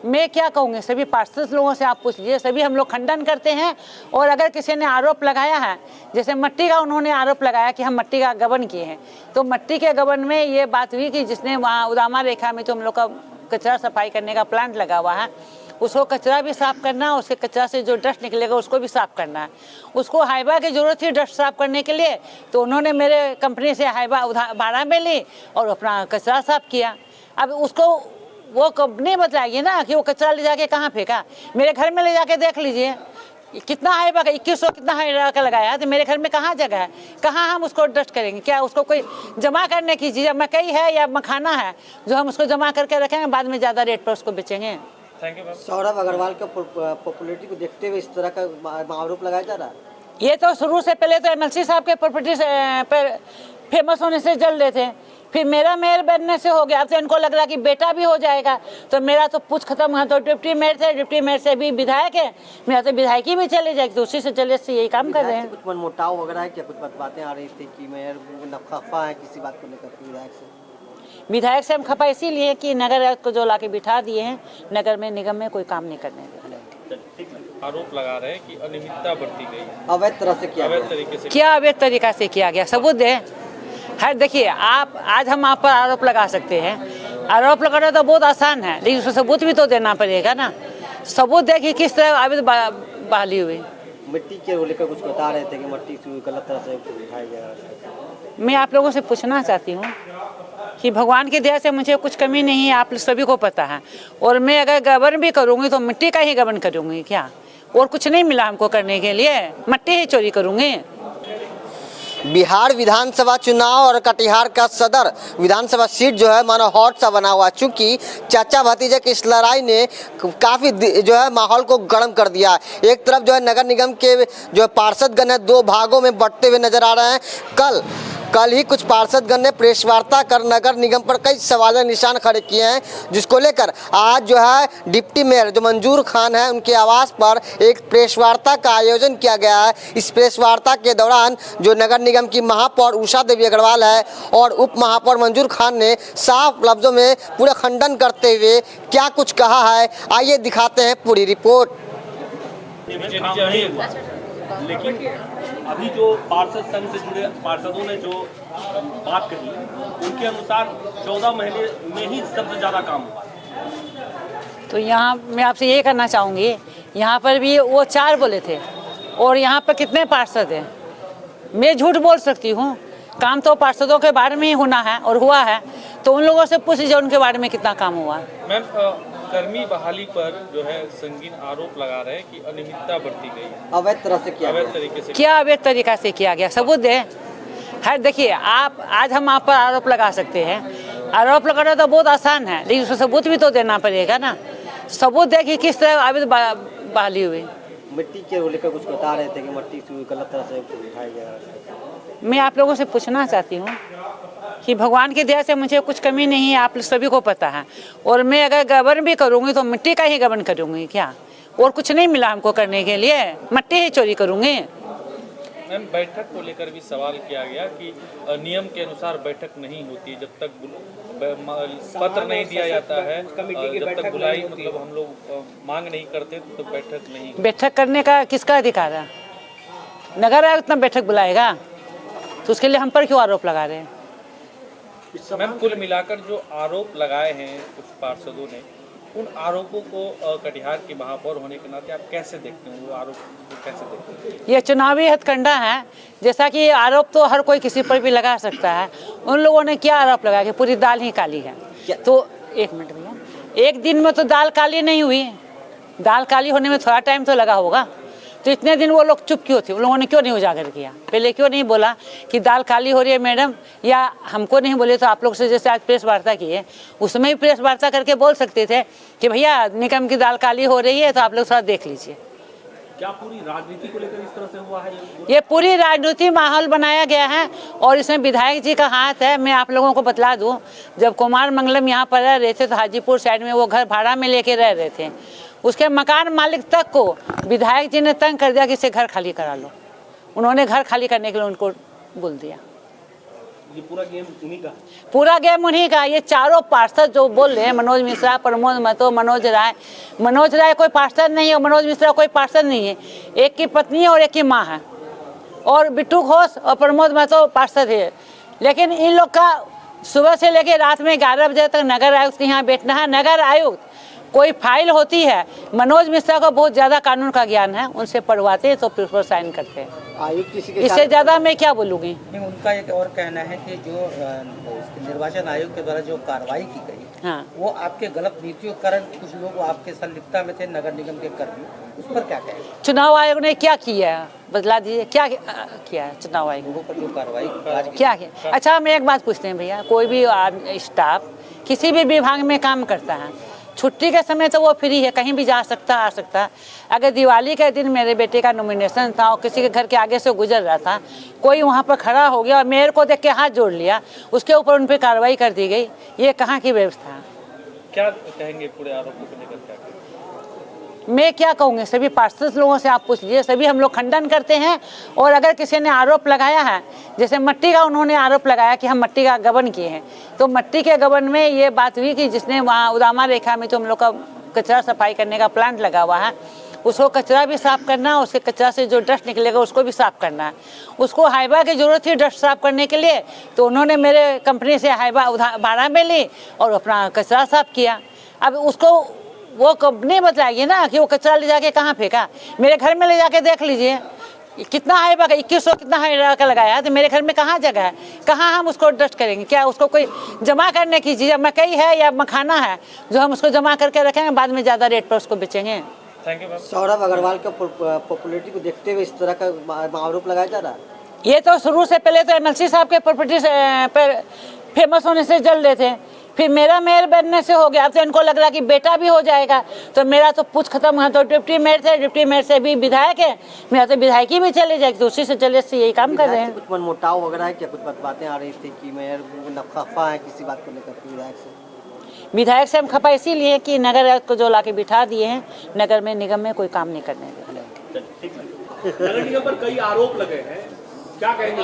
मैं क्या कहूँगी, सभी पार्षद लोगों से आप पूछ लीजिए, सभी हम लोग खंडन करते हैं। और अगर किसी ने आरोप लगाया है, जैसे मट्टी का उन्होंने आरोप लगाया कि हम मट्टी का गबन किए हैं, तो मट्टी के गबन में ये बात हुई कि जिसने वहाँ उदामा रेखा में जो हम लोग का कचरा सफाई करने का प्लांट लगा हुआ है, उसको कचरा भी साफ करना है, उसके कचरा से जो डस्ट निकलेगा उसको भी साफ करना है। उसको हाइबा की ज़रूरत थी डस्ट साफ करने के लिए, तो उन्होंने मेरे कंपनी से हाइबा भाड़ा में ली और अपना कचरा साफ किया। अब उसको वो कंपनी बताएगी ना कि वो कचरा ले जाके कहाँ फेंका। मेरे घर में ले जाके देख लीजिए कितना हाइबा का 2100 कितना हाइबा का लगाया, तो मेरे घर में कहाँ जगह है, कहाँ हम उसको डस्ट करेंगे। क्या उसको कोई जमा करने की चीज़, मकई है या मखाना है जो हम उसको जमा करके रखेंगे, बाद में ज़्यादा रेट पर उसको बेचेंगे। सौरभ अग्रवाल का पॉपुलैरिटी को देखते हुए इस तरह का आरोप लगाया जा रहा है। ये तो शुरू से पहले तो MLC साहब के प्रॉपर्टी पर फेमस होने से जल रहे थे, फिर मेरा मेयर बनने से हो गया। अब तो इनको लग रहा कि बेटा भी हो जाएगा, तो मेरा तो पूछ खत्म हुआ। तो डिप्टी मेयर थे, डिप्टी मेयर से भी विधायक है, मेरा तो विधायकी भी चले जाएगी, तो उसी से चले से यही काम कर रहे हैं। कुछ मनमुटाव वगैरह है क्या? कुछ बातें आ रही थी कि मेयर खफा है किसी बात को लेकर विधायक से। हम खफा इसीलिए कि नगर आयुक्त को जो लाके बिठा दिए हैं, नगर में निगम में कोई काम नहीं करने दे। आरोप लगा रहे हैं कि अनियमितता बरती गई, अवैध तरह से किया, अवैध तरीके से। क्या अवैध तरीका से किया गया, सबूत दे। हर देखिए आप, आज हम आप पर आरोप लगा सकते हैं, आरोप लगाना तो बहुत आसान है, लेकिन उसको सबूत भी तो देना पड़ेगा ना। सबूत दे कि किस तरह अवैध बहाली हुई। मिट्टी के लेकर कुछ बता रहे थे कि मट्टी गलत तरह से उठाया गया। मैं आप लोगों से पूछना चाहती हूँ कि भगवान की दया से मुझे कुछ कमी नहीं है, आप सभी को पता है। और मैं अगर गबन भी करूँगी तो मिट्टी का ही गबन करूँगी, क्या और कुछ नहीं मिला हमको करने के लिए, मिट्टी ही चोरी करूँगी। बिहार विधानसभा चुनाव और कटिहार का सदर विधानसभा सीट जो है मानो हॉट सा बना हुआ, चूंकि चाचा भतीजे की इस लड़ाई ने काफ़ी जो है माहौल को गर्म कर दिया। एक तरफ जो है नगर निगम के जो पार्षदगण है दो भागों में बंटते हुए नजर आ रहे हैं। कल ही कुछ पार्षदगण ने प्रेस वार्ता कर नगर निगम पर कई सवाल निशान खड़े किए हैं, जिसको लेकर आज जो है डिप्टी मेयर जो मंजूर खान है उनके आवास पर एक प्रेस वार्ता का आयोजन किया गया है। इस प्रेस वार्ता के दौरान जो नगर निगम की महापौर उषा देवी अग्रवाल है और उप महापौर मंजूर खान ने साफ लफ्जों में पूरा खंडन करते हुए क्या कुछ कहा है, आइए दिखाते हैं पूरी रिपोर्ट। लेकिन अभी जो पार्षद संघ से जुड़े पार्षदों ने जो बात कही, उनके अनुसार 14 महीने में ही सबसे ज़्यादा काम हुआ। तो यहाँ मैं आपसे ये करना चाहूँगी, यहाँ पर भी वो 4 बोले थे और यहाँ पर कितने पार्षद हैं। मैं झूठ बोल सकती हूँ, काम तो पार्षदों के बारे में ही होना है और हुआ है, तो उन लोगों से पूछ लीजिए उनके बारे में कितना काम हुआ। मैम, कर्मी बहाली पर जो है संगीन आरोप लगा रहे हैं कि अनियमितता बरती गई, अवैध तरह से किया, अवैध तरीके से। क्या अवैध तरीका से किया गया, सबूत दे। हर देखिए आप, आज हम आप पर आरोप लगा सकते हैं, आरोप लगाना तो बहुत आसान है, लेकिन उसको सबूत भी तो देना पड़ेगा ना। सबूत दे कि किस तरह अवैध बहाली हुई। मिट्टी के लेकर कुछ बता रहे थे कि मट्टी गलत तरह से उठाया गया। मैं आप लोगों से पूछना चाहती हूँ कि भगवान की दया से मुझे कुछ कमी नहीं है, आप सभी को पता है। और मैं अगर गबन भी करूँगी तो मिट्टी का ही गबन करूँगी, क्या और कुछ नहीं मिला हमको करने के लिए, मिट्टी ही चोरी करूँगी। मैम, बैठक को लेकर भी सवाल किया गया कि नियम के अनुसार बैठक नहीं होती जब तक पत्र नहीं दिया जाता है, जब तक बुलाई मतलब हम लोग मांग नहीं करते तो बैठक नहीं। बैठक करने का किसका अधिकार है? नगर आयुक्त ना बैठक बुलाएगा, तो उसके लिए हम पर क्यों आरोप लगा रहे हैं? मैम, कुल मिलाकर जो आरोप लगाए हैं कुछ पार्षदों ने, उन आरोपों को कटिहार के महापौर होने के नाते आप कैसे देखते हैं, वो आरोप को कैसे देखते हैं? ये चुनावी हथकंडा है, जैसा कि आरोप तो हर कोई किसी पर भी लगा सकता है। उन लोगों ने क्या आरोप लगाया कि पूरी दाल ही काली है। तो एक मिनट भैया, एक दिन में तो दाल काली नहीं हुई, दाल काली होने में थोड़ा टाइम तो लगा होगा। तो इतने दिन वो लोग चुप क्यों थे? उन लोगों ने क्यों नहीं उजागर किया? पहले क्यों नहीं बोला कि दाल काली हो रही है मैडम, या हमको नहीं बोले तो आप लोग से जैसे आज प्रेस वार्ता की है उसमें भी प्रेस वार्ता करके बोल सकते थे कि भैया निगम की दाल काली हो रही है तो आप लोग थोड़ा देख लीजिए। क्या पूरी राजनीति को लेकर इस तरह से हुआ है? ये पूरी राजनीति माहौल बनाया गया है और इसमें विधायक जी का हाथ है। मैं आप लोगों को बतला दूं, जब कुमार मंगलम यहाँ पर रह रहे थे तो हाजीपुर साइड में वो घर भाड़ा में लेके रह रहे थे, उसके मकान मालिक तक को विधायक जी ने तंग कर दिया कि इसे घर खाली करा लो। उन्होंने घर खाली करने के लिए उनको बोल दिया। ये पूरा गेम उन्हीं का है। पूरा गेम उन्हीं का। ये चारों पार्षद जो बोल रहे हैं, मनोज मिश्रा, प्रमोद महतो, मनोज राय कोई पार्षद नहीं है, मनोज मिश्रा कोई पार्षद नहीं है। एक की पत्नी है और एक की माँ है, और बिट्टू घोष और प्रमोद महतो पार्षद है। लेकिन इन लोग का सुबह से लेकर रात में 11 बजे तक नगर आयुक्त के यहाँ बैठना है। नगर आयुक्त कोई फाइल होती है, मनोज मिश्रा को बहुत ज़्यादा कानून का ज्ञान है, उनसे पढ़वाते हैं तो फिर उस पर साइन करते हैं। आयुक्त किसी के इससे ज़्यादा मैं क्या बोलूँगी। नहीं, उनका एक और कहना है कि जो निर्वाचन आयोग के द्वारा जो कार्रवाई की गई, हाँ, वो आपके गलत नीतियों के कारण कुछ लोग आपके संलिप्तता में थे, नगर निगम के कर्मी, उस पर क्या कहेंगे? चुनाव आयोग ने क्या किया है बतला दीजिए, क्या किया है चुनाव आयोग लोगों पर जो कार्रवाई आज की, क्या किया? अच्छा, हम एक बात पूछते हैं भैया, कोई भी स्टाफ किसी भी विभाग में काम करता है, छुट्टी के समय तो वो फ्री है, कहीं भी जा सकता आ सकता है। अगर दिवाली के दिन मेरे बेटे का नॉमिनेशन था और किसी के घर के आगे से गुजर रहा था, कोई वहाँ पर खड़ा हो गया और मेयर को देख के हाथ जोड़ लिया, उसके ऊपर उन पर कार्रवाई कर दी गई, ये कहाँ की व्यवस्था है? क्या कहेंगे पूरे आरोपों को लेकर? क्या कहेंगे? मैं क्या कहूँगी, सभी पार्षद लोगों से आप पूछ लीजिए, सभी हम लोग खंडन करते हैं। और अगर किसी ने आरोप लगाया है, जैसे मट्टी का उन्होंने आरोप लगाया कि हम मट्टी का गबन किए हैं, तो मट्टी के गबन में ये बात हुई कि जिसने वहाँ उदामा रेखा में जो हम लोग का कचरा सफाई करने का प्लांट लगा हुआ है, उसको कचरा भी साफ़ करना, उसके कचरा से जो डस्ट निकलेगा उसको भी साफ़ करना है। उसको हाइबा की ज़रूरत थी डस्ट साफ़ करने के लिए, तो उन्होंने मेरे कंपनी से हाइबा भाड़ा में ली और अपना कचरा साफ़ किया। अब उसको वो कंपनी बताएगी ना कि वो कचरा ले जाके कहाँ फेंका। मेरे घर में ले जाके देख लीजिए कितना हाइबा का 2100 कितना हाइबा का लगाया, तो मेरे घर में कहाँ जगह है, कहाँ हम उसको डस्ट करेंगे? क्या उसको कोई जमा करने की चीज़, मकई है या मखाना है जो हम उसको जमा करके रखेंगे, बाद में ज़्यादा रेट पर उसको बेचेंगे? Thank you ma'am. Saurabh Agarwal का पॉपुलैरिटी को देखते हुए इस तरह का आरोप लगाया जा रहा है। ये तो शुरू से पहले तो MLC साहब के प्रॉपर्टी पर फेमस होने से जल रहे थे, फिर मेरा मेयर बनने से हो गया, अब तो इनको लग रहा कि बेटा भी हो जाएगा, तो मेरा तो पूछ खत्म हुआ। तो डिप्टी मेयर थे, डिप्टी मेयर से भी विधायक है, मेरा तो विधायकी भी चले जाएगी, तो उसी से चले से यही काम कर रहे हैं। कुछ मनमुटाव वगैरह है क्या? कुछ बातें आ रही थी कि मेयर खफा है किसी बात को लेकर विधायक से हम खपा इसीलिए कि नगर आयुक्त को जो ला के बिठा दिए हैं, नगर में निगम में कोई काम नहीं करने देंगे। नगर निगम पर कई आरोप लगे हैं, क्या कहेंगे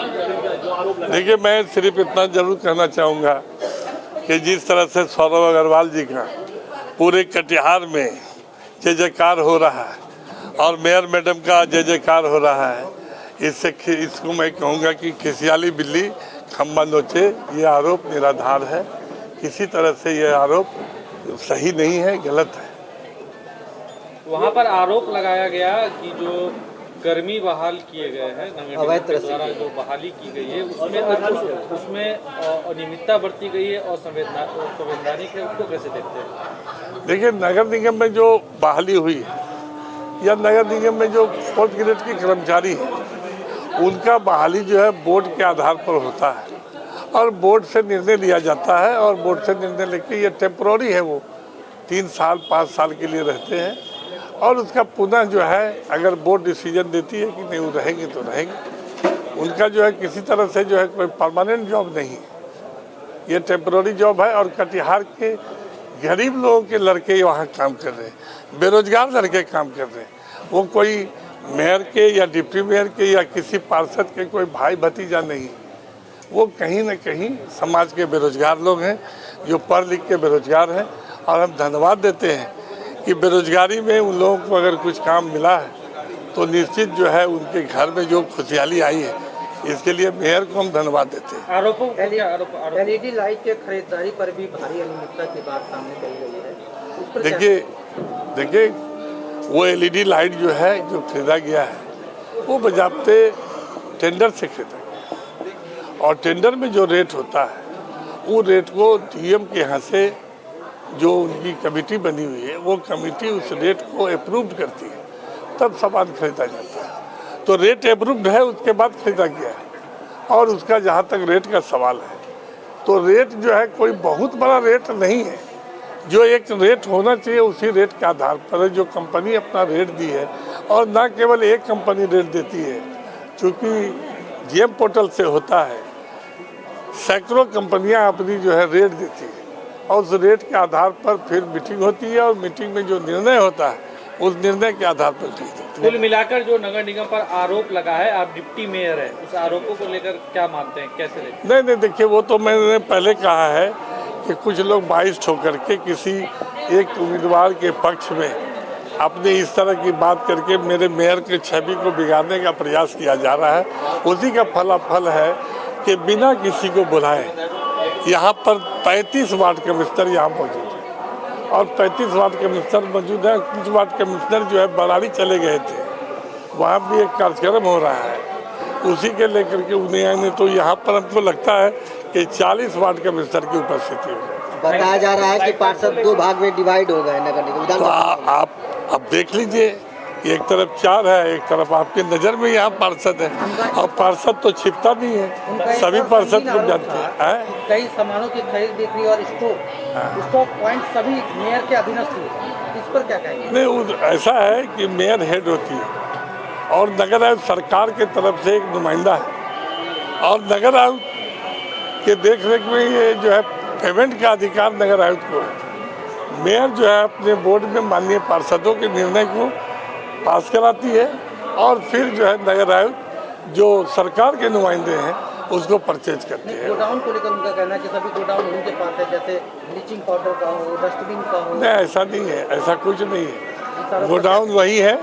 जो आरोप लगे? देखिए, मैं सिर्फ इतना जरूर कहना चाहूँगा कि जिस तरह से सौरभ अग्रवाल जी का पूरे कटिहार में जय जयकार हो रहा है और मेयर मैडम का जय जयकार हो रहा है, इसको मैं कहूँगा कि खिसियाली बिल्ली खम्बा नोचे, ये आरोप निराधार है। किसी तरह से ये आरोप सही नहीं है, गलत है। वहाँ पर आरोप लगाया गया कि जो कर्मी बहाल किए गए हैं नगर निगम के द्वारा, जो बहाली की गई है उसमें अनियमितता बरती गई है और संवैधानिक है, उसको कैसे देखते हैं? देखिए, नगर निगम में जो बहाली हुई है या नगर निगम में जो 4th ग्रेड के कर्मचारी हैं, उनका बहाली जो है बोर्ड के आधार पर होता है और बोर्ड से निर्णय लिया जाता है, और बोर्ड से निर्णय लेके ये टेम्पोररी है, वो 3 साल 5 साल के लिए रहते हैं, और उसका पुनः जो है अगर बोर्ड डिसीजन देती है कि नहीं वो रहेंगे तो रहेंगे। उनका जो है किसी तरह से जो है कोई परमानेंट जॉब नहीं है, ये टेम्पोररी जॉब है। और कटिहार के गरीब लोगों के लड़के वहाँ काम कर रहे हैं, बेरोजगार लड़के काम कर रहे हैं, वो कोई मेयर के या डिप्टी मेयर के या किसी पार्षद के कोई भाई भतीजा नहीं, वो कहीं न कहीं समाज के बेरोजगार लोग हैं जो पढ़ लिख के बेरोजगार हैं। और हम धन्यवाद देते हैं कि बेरोजगारी में उन लोगों को अगर कुछ काम मिला है तो निश्चित जो है उनके घर में जो खुशहाली आई है, इसके लिए मेयर को हम धन्यवाद देते हैं। आरोपों आरोप LED लाइट के खरीदारी पर भी भारी अनियमितता की बात सामने कही गई है, उस पर देखिए वो LED लाइट जो है जो खरीदा गया है वो बजाते टेंडर से खरीदा गया, और टेंडर में जो रेट होता है वो रेट को DM के यहाँ से जो उनकी कमेटी बनी हुई है, वो कमेटी उस रेट को अप्रूव्ड करती है, तब सामान खरीदा जाता है। तो रेट अप्रूव्ड है, उसके बाद खरीदा गया है। और उसका जहाँ तक रेट का सवाल है, तो रेट जो है कोई बहुत बड़ा रेट नहीं है, जो एक रेट होना चाहिए उसी रेट के आधार पर जो कंपनी अपना रेट दी है। और ना केवल एक कंपनी रेट देती है, चूँकि GM पोर्टल से होता है, सैकड़ों कंपनियाँ अपनी जो है रेट देती है, और उस रेट के आधार पर फिर मीटिंग होती है, और मीटिंग में जो निर्णय होता है उस निर्णय के आधार पर की जाती है। कुल मिलाकर जो नगर निगम पर आरोप लगा है, आप डिप्टी मेयर है, उस आरोपों को लेकर क्या मानते हैं, कैसे देखते नहीं नहीं, देखिए वो तो मैंने पहले कहा है कि कुछ लोग बाइस्ड होकर के किसी एक उम्मीदवार के पक्ष में अपने इस तरह की बात करके मेरे मेयर की छवि को बिगाड़ने का प्रयास किया जा रहा है। उसी का फलाफल है कि बिना किसी को बुलाए यहाँ पर 35 वार्ड कमिश्नर यहाँ मौजूद है और 35 वार्ड कमिश्नर मौजूद है। कुछ वार्ड कमिश्नर जो है बरारी चले गए थे, वहाँ भी एक कार्यक्रम हो रहा है, उसी के लेकर के उन्हें आने। तो यहाँ पर हमको लगता है कि 40 वार्ड कमिश्नर की उपस्थिति है। बताया जा रहा है कि पार्षद 2 भाग में डिवाइड हो गए नगर निगम तो विधानसभा। आप अब देख लीजिए, एक तरफ 4 है, एक तरफ आपके नज़र में यहाँ पार्षद है, और पार्षद तो छिपता नहीं है, सभी पार्षद को जानते हैं। कई सामानों की खरीद बिक्री और स्टॉक पॉइंट सभी मेयर के अधीनस्थ हुए, इस पर क्या कहेंगे? नहीं, ऐसा है कि मेयर हेड होती है और नगर आयुक्त सरकार के तरफ से एक नुमाइंदा है, और नगर आयुक्त के देख रेख में ये जो है पेमेंट का अधिकार नगर आयुक्त को है। मेयर जो है अपने बोर्ड में माननीय पार्षदों के निर्णय को पास कराती है, और फिर जो है नगर आयुक्त जो सरकार के नुमाइंदे हैं उसको परचेज करते हैं। गोडाउन को लेकर उनका कहना है कि सभी गोडाउन उनके पास है, जैसे ब्लीचिंग पाउडर का हो, डस्टबिन का हो। नहीं, ऐसा नहीं है, ऐसा कुछ नहीं है। गोडाउन वही है,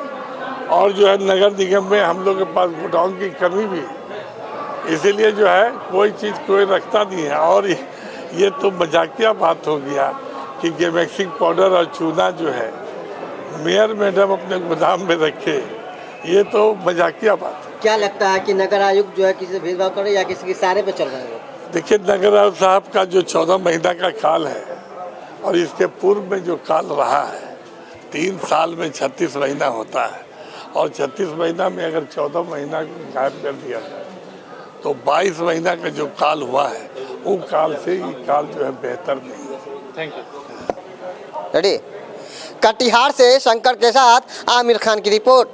और जो है नगर निगम में हम लोग के पास गोडाउन की कमी भी है, इसीलिए जो है कोई चीज़ कोई रखता नहीं है। और ये तो मजाकिया बात हो गया कि गेमेक्सिंग पाउडर और चूना जो है मेयर मैडम अपने गोदाम में रखे, ये तो मजाकिया बात है। क्या लगता है कि नगर आयुक्त जो है किसी से भेदभाव कर रहे हैं या किसी के इशारे पे चल रहे हैं? देखिए, नगर आयुक्त साहब का जो 14 महीना का काल है, और इसके पूर्व में जो काल रहा है 3 साल में 36 महीना होता है, और 36 महीना में अगर 14 महीना गायब कर दिया जाए तो 22 महीना का जो काल हुआ है वो काल से ये काल जो है बेहतर नहीं है। Thank you. रेडी। कटिहार से शंकर के साथ आमिर खान की रिपोर्ट।